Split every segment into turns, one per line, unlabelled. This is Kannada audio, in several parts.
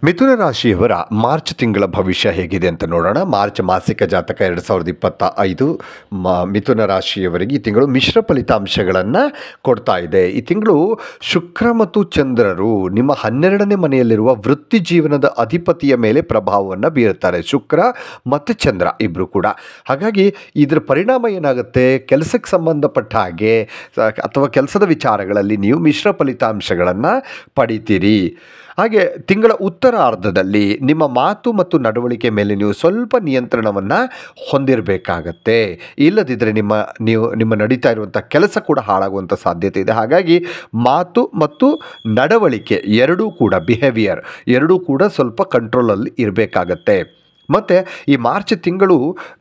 ಮಿಥುನ ರಾಶಿಯವರ ಮಾರ್ಚ್ ತಿಂಗಳ ಭವಿಷ್ಯ ಹೇಗಿದೆ ಅಂತ ನೋಡೋಣ. ಮಾರ್ಚ್ ಮಾಸಿಕ ಜಾತಕ 2025 ಮಿಥುನ ರಾಶಿಯವರಿಗೆ ಈ ತಿಂಗಳು ಮಿಶ್ರ ಫಲಿತಾಂಶಗಳನ್ನು ಕೊಡ್ತಾ ಇದೆ. ಈ ತಿಂಗಳು ಶುಕ್ರ ಮತ್ತು ಚಂದ್ರರು ನಿಮ್ಮ 12ನೇ ಮನೆಯಲ್ಲಿರುವ ವೃತ್ತಿ ಜೀವನದ ಅಧಿಪತಿಯ ಮೇಲೆ ಪ್ರಭಾವವನ್ನು ಬೀರುತ್ತಾರೆ. ಶುಕ್ರ ಮತ್ತು ಚಂದ್ರ ಇಬ್ಬರು ಕೂಡ. ಹಾಗಾಗಿ ಇದರ ಪರಿಣಾಮ ಏನಾಗುತ್ತೆ, ಕೆಲಸಕ್ಕೆ ಸಂಬಂಧಪಟ್ಟ ಹಾಗೆ ಅಥವಾ ಕೆಲಸದ ವಿಚಾರಗಳಲ್ಲಿ ನೀವು ಮಿಶ್ರ ಫಲಿತಾಂಶಗಳನ್ನು ಪಡಿತೀರಿ. ಹಾಗೆ ತಿಂಗಳ ಉತ್ತರಾರ್ಧದಲ್ಲಿ ನಿಮ್ಮ ಮಾತು ಮತ್ತು ನಡವಳಿಕೆ ಮೇಲೆ ನೀವು ಸ್ವಲ್ಪ ನಿಯಂತ್ರಣವನ್ನು ಹೊಂದಿರಬೇಕಾಗತ್ತೆ. ಇಲ್ಲದಿದ್ದರೆ ನಿಮ್ಮ ನಡೀತಾ ಇರುವಂಥ ಕೆಲಸ ಕೂಡ ಹಾಳಾಗುವಂಥ ಸಾಧ್ಯತೆ ಇದೆ. ಹಾಗಾಗಿ ಮಾತು ಮತ್ತು ನಡವಳಿಕೆ ಬಿಹೇವಿಯರ್ ಎರಡೂ ಕೂಡ ಸ್ವಲ್ಪ ಕಂಟ್ರೋಲಲ್ಲಿ ಇರಬೇಕಾಗತ್ತೆ. ಮತ್ತು ಈ ಮಾರ್ಚ್ ತಿಂಗಳು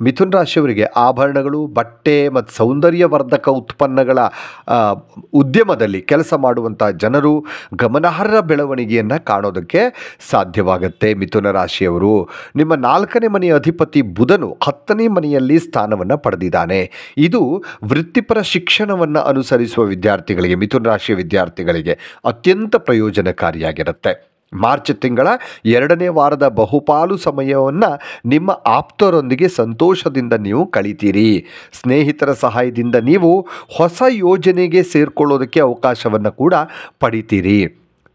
ಮಿಥುನ ರಾಶಿಯವರಿಗೆ ಆಭರಣಗಳು, ಬಟ್ಟೆ ಮತ್ತು ಸೌಂದರ್ಯವರ್ಧಕ ಉತ್ಪನ್ನಗಳ ಉದ್ಯಮದಲ್ಲಿ ಕೆಲಸ ಮಾಡುವಂಥ ಜನರು ಗಮನಾರ್ಹ ಬೆಳವಣಿಗೆಯನ್ನು ಕಾಣೋದಕ್ಕೆ ಸಾಧ್ಯವಾಗುತ್ತೆ. ಮಿಥುನ ರಾಶಿಯವರು ನಿಮ್ಮ 4ನೇ ಮನೆಯ ಅಧಿಪತಿ ಬುಧನು 10ನೇ ಮನೆಯಲ್ಲಿ ಸ್ಥಾನವನ್ನು ಪಡೆದಿದ್ದಾನೆ. ಇದು ವೃತ್ತಿಪರ ಶಿಕ್ಷಣವನ್ನು ಅನುಸರಿಸುವ ವಿದ್ಯಾರ್ಥಿಗಳಿಗೆ, ಮಿಥುನ ರಾಶಿಯ ವಿದ್ಯಾರ್ಥಿಗಳಿಗೆ ಅತ್ಯಂತ ಪ್ರಯೋಜನಕಾರಿಯಾಗಿರುತ್ತೆ. ಮಾರ್ಚ್ ತಿಂಗಳ 2ನೇ ವಾರದ ಬಹುಪಾಲು ಸಮಯವನ್ನು ನಿಮ್ಮ ಆಪ್ತರೊಂದಿಗೆ ಸಂತೋಷದಿಂದ ನೀವು ಕಳಿತೀರಿ. ಸ್ನೇಹಿತರ ಸಹಾಯದಿಂದ ನೀವು ಹೊಸ ಯೋಜನೆಗೆ ಸೇರಿಕೊಳ್ಳೋದಕ್ಕೆ ಅವಕಾಶವನ್ನು ಕೂಡ ಪಡಿತೀರಿ.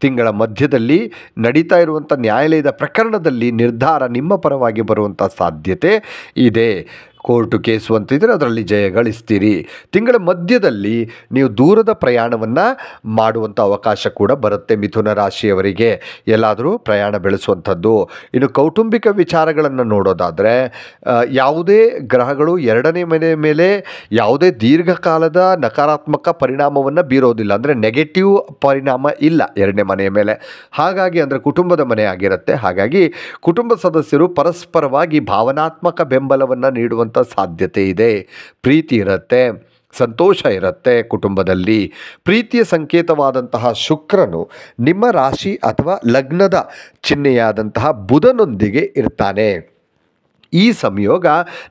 ತಿಂಗಳ ಮಧ್ಯದಲ್ಲಿ ನಡೀತಾ ಇರುವಂಥ ನ್ಯಾಯಾಲಯದ ಪ್ರಕರಣದಲ್ಲಿ ನಿರ್ಧಾರ ನಿಮ್ಮ ಪರವಾಗಿ ಬರುವಂಥ ಸಾಧ್ಯತೆ ಇದೆ. ಕೋರ್ಟು ಕೇಸು ಅಂತಿದ್ರೆ ಅದರಲ್ಲಿ ಜಯ ಗಳಿಸ್ತೀರಿ. ತಿಂಗಳ ಮಧ್ಯದಲ್ಲಿ ನೀವು ದೂರದ ಪ್ರಯಾಣವನ್ನು ಮಾಡುವಂಥ ಅವಕಾಶ ಕೂಡ ಬರುತ್ತೆ ಮಿಥುನ ರಾಶಿಯವರಿಗೆ, ಎಲ್ಲಾದರೂ ಪ್ರಯಾಣ ಬೆಳೆಸುವಂಥದ್ದು. ಇನ್ನು ಕೌಟುಂಬಿಕ ವಿಚಾರಗಳನ್ನು ನೋಡೋದಾದರೆ ಯಾವುದೇ ಗ್ರಹಗಳು 2ನೇ ಮನೆ ಮೇಲೆ ಯಾವುದೇ ದೀರ್ಘಕಾಲದ ನಕಾರಾತ್ಮಕ ಪರಿಣಾಮವನ್ನು ಬೀರೋದಿಲ್ಲ. ಅಂದರೆ ನೆಗೆಟಿವ್ ಪರಿಣಾಮ ಇಲ್ಲ 2ನೇ ಮನೆಯ ಮೇಲೆ. ಹಾಗಾಗಿ ಅಂದರೆ ಕುಟುಂಬದ ಮನೆ ಆಗಿರುತ್ತೆ. ಹಾಗಾಗಿ ಕುಟುಂಬ ಸದಸ್ಯರು ಪರಸ್ಪರವಾಗಿ ಭಾವನಾತ್ಮಕ ಬೆಂಬಲವನ್ನು ನೀಡುವಂಥ ಸಾಧ್ಯತೆ ಇದೆ. ಪ್ರೀತಿ ಇರುತ್ತೆ, ಸಂತೋಷ ಇರುತ್ತೆ ಕುಟುಂಬದಲ್ಲಿ. ಪ್ರೀತಿಯ ಸಂಕೇತವಾದಂತಹ ಶುಕ್ರನು ನಿಮ್ಮ ರಾಶಿ ಅಥವಾ ಲಗ್ನದ ಚಿಹ್ನೆಯಾದಂತಹ ಬುಧನೊಂದಿಗೆ ಇರ್ತಾನೆ. ಈ ಸಂಯೋಗ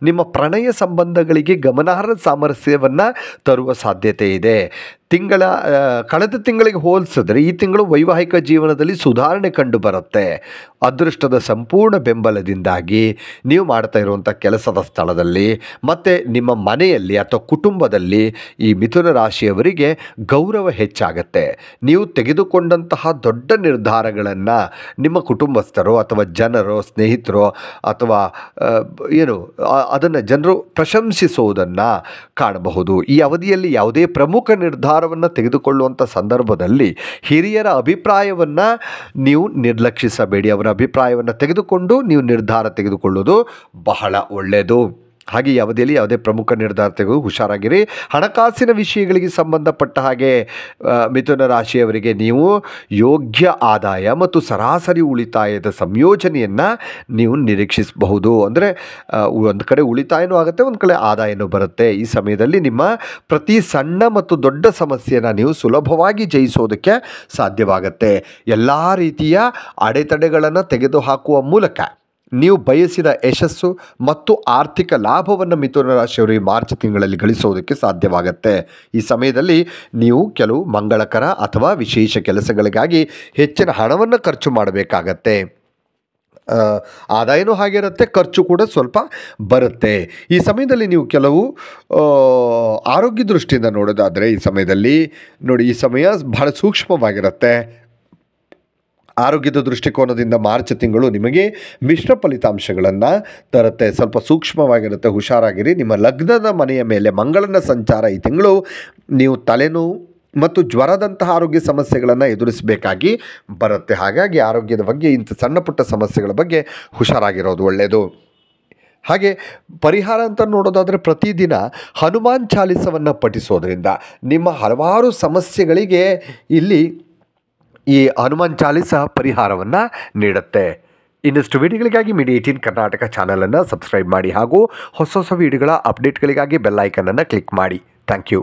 ನಿಮ್ಮ ಪ್ರಣಯ ಸಂಬಂಧಗಳಿಗೆ ಗಮನಾರ್ಹ ಸಾಮರಸ್ಯವನ್ನು ತರುವ ಸಾಧ್ಯತೆ ಇದೆ. ಕಳೆದ ತಿಂಗಳಿಗೆ ಹೋಲಿಸಿದ್ರೆ ಈ ತಿಂಗಳು ವೈವಾಹಿಕ ಜೀವನದಲ್ಲಿ ಸುಧಾರಣೆ ಕಂಡು ಬರುತ್ತೆ. ಅದೃಷ್ಟದ ಸಂಪೂರ್ಣ ಬೆಂಬಲದಿಂದಾಗಿ ನೀವು ಮಾಡ್ತಾ ಇರುವಂಥ ಕೆಲಸದ ಸ್ಥಳದಲ್ಲಿ ಮತ್ತು ನಿಮ್ಮ ಮನೆಯಲ್ಲಿ ಅಥವಾ ಕುಟುಂಬದಲ್ಲಿ ಈ ಮಿಥುನ ರಾಶಿಯವರಿಗೆ ಗೌರವ ಹೆಚ್ಚಾಗತ್ತೆ. ನೀವು ತೆಗೆದುಕೊಂಡಂತಹ ದೊಡ್ಡ ನಿರ್ಧಾರಗಳನ್ನು ನಿಮ್ಮ ಕುಟುಂಬಸ್ಥರು ಅಥವಾ ಜನರು, ಸ್ನೇಹಿತರು ಅಥವಾ ಅದನ್ನು ಜನರು ಪ್ರಶಂಸಿಸುವುದನ್ನು ಕಾಣಬಹುದು. ಈ ಅವಧಿಯಲ್ಲಿ ಯಾವುದೇ ಪ್ರಮುಖ ನಿರ್ಧಾರವನ್ನು ತೆಗೆದುಕೊಳ್ಳುವಂಥ ಸಂದರ್ಭದಲ್ಲಿ ಹಿರಿಯರ ಅಭಿಪ್ರಾಯವನ್ನು ನೀವು ನಿರ್ಲಕ್ಷಿಸಬೇಡಿ. ಅವರ ಅಭಿಪ್ರಾಯವನ್ನು ತೆಗೆದುಕೊಂಡು ನೀವು ನಿರ್ಧಾರ ತೆಗೆದುಕೊಳ್ಳೋದು ಬಹಳ ಒಳ್ಳೆಯದು. ಹಾಗೆ ಈ ಅವಧಿಯಲ್ಲಿ ಯಾವುದೇ ಪ್ರಮುಖ ನಿರ್ಧಾರ ತೆಗೆದು ಹುಷಾರಾಗಿರಿ. ಹಣಕಾಸಿನ ವಿಷಯಗಳಿಗೆ ಸಂಬಂಧಪಟ್ಟ ಹಾಗೆ ಮಿಥುನ ರಾಶಿಯವರಿಗೆ ನೀವು ಯೋಗ್ಯ ಆದಾಯ ಮತ್ತು ಸರಾಸರಿ ಉಳಿತಾಯದ ಸಂಯೋಜನೆಯನ್ನು ನೀವು ನಿರೀಕ್ಷಿಸಬಹುದು. ಅಂದರೆ ಒಂದು ಕಡೆ ಉಳಿತಾಯನೂ ಆಗುತ್ತೆ, ಒಂದು ಕಡೆ ಆದಾಯನೂ ಬರುತ್ತೆ. ಈ ಸಮಯದಲ್ಲಿ ನಿಮ್ಮ ಪ್ರತಿ ಸಣ್ಣ ಮತ್ತು ದೊಡ್ಡ ಸಮಸ್ಯೆಯನ್ನು ನೀವು ಸುಲಭವಾಗಿ ಜಯಿಸೋದಕ್ಕೆ ಸಾಧ್ಯವಾಗುತ್ತೆ. ಎಲ್ಲ ರೀತಿಯ ಅಡೆತಡೆಗಳನ್ನು ತೆಗೆದುಹಾಕುವ ಮೂಲಕ ನೀವು ಬಯಸಿದ ಯಶಸ್ಸು ಮತ್ತು ಆರ್ಥಿಕ ಲಾಭವನ್ನು ಮಿಥುನ ರಾಶಿಯವರು ಈ ಮಾರ್ಚ್ ತಿಂಗಳಲ್ಲಿ ಗಳಿಸೋದಕ್ಕೆ ಸಾಧ್ಯವಾಗುತ್ತೆ. ಈ ಸಮಯದಲ್ಲಿ ನೀವು ಕೆಲವು ಮಂಗಳಕರ ಅಥವಾ ವಿಶೇಷ ಕೆಲಸಗಳಿಗಾಗಿ ಹೆಚ್ಚಿನ ಹಣವನ್ನು ಖರ್ಚು ಮಾಡಬೇಕಾಗತ್ತೆ. ಆದಾಯನೂ ಹಾಗಿರುತ್ತೆ, ಖರ್ಚು ಕೂಡ ಸ್ವಲ್ಪ ಬರುತ್ತೆ. ಈ ಸಮಯದಲ್ಲಿ ನೀವು ಕೆಲವು ಆರೋಗ್ಯ ದೃಷ್ಟಿಯಿಂದ ನೋಡೋದಾದರೆ ಈ ಸಮಯದಲ್ಲಿ ಈ ಸಮಯ ಬಹಳ ಸೂಕ್ಷ್ಮವಾಗಿರುತ್ತೆ. ಆರೋಗ್ಯದ ದೃಷ್ಟಿಕೋನದಿಂದ ಮಾರ್ಚ್ ತಿಂಗಳು ನಿಮಗೆ ಮಿಶ್ರ ಫಲಿತಾಂಶಗಳನ್ನು ತರುತ್ತೆ. ಸ್ವಲ್ಪ ಸೂಕ್ಷ್ಮವಾಗಿರುತ್ತೆ, ಹುಷಾರಾಗಿರಿ. ನಿಮ್ಮ ಲಗ್ನದ ಮನೆಯ ಮೇಲೆ ಮಂಗಳನ ಸಂಚಾರ ಈ ತಿಂಗಳು ನೀವು ತಲೆನೋವು ಮತ್ತು ಜ್ವರದಂತಹ ಆರೋಗ್ಯ ಸಮಸ್ಯೆಗಳನ್ನು ಎದುರಿಸಬೇಕಾಗಿ ಬರುತ್ತೆ. ಹಾಗಾಗಿ ಆರೋಗ್ಯದ ಬಗ್ಗೆ ಇಂಥ ಸಣ್ಣ ಪುಟ್ಟ ಸಮಸ್ಯೆಗಳ ಬಗ್ಗೆ ಹುಷಾರಾಗಿರೋದು ಒಳ್ಳೆಯದು. ಹಾಗೆ ಪರಿಹಾರ ಅಂತ ನೋಡೋದಾದರೆ ಪ್ರತಿದಿನ ಹನುಮಾನ್ ಚಾಲಿಸವನ್ನು ಪಠಿಸೋದ್ರಿಂದ ನಿಮ್ಮ ಹಲವಾರು ಸಮಸ್ಯೆಗಳಿಗೆ ಇಲ್ಲಿ ಈ ಹನುಮಾನ್ ಚಾಲಿಸ ಪರಿಹಾರವನ್ನು ನೀಡುತ್ತೆ. ಇನ್ನಷ್ಟು ವಿಡಿಯೋಗಳಿಗಾಗಿ ಮೀಡಿಯಾ 18 ಕರ್ನಾಟಕ ಚಾನಲನ್ನು ಸಬ್ಸ್ಕ್ರೈಬ್ ಮಾಡಿ ಹಾಗೂ ಹೊಸ ವಿಡಿಯೋಗಳ ಅಪ್ಡೇಟ್ಗಳಿಗಾಗಿ ಬೆಲ್ ಐಕನನ್ನು ಕ್ಲಿಕ್ ಮಾಡಿ. Thank you.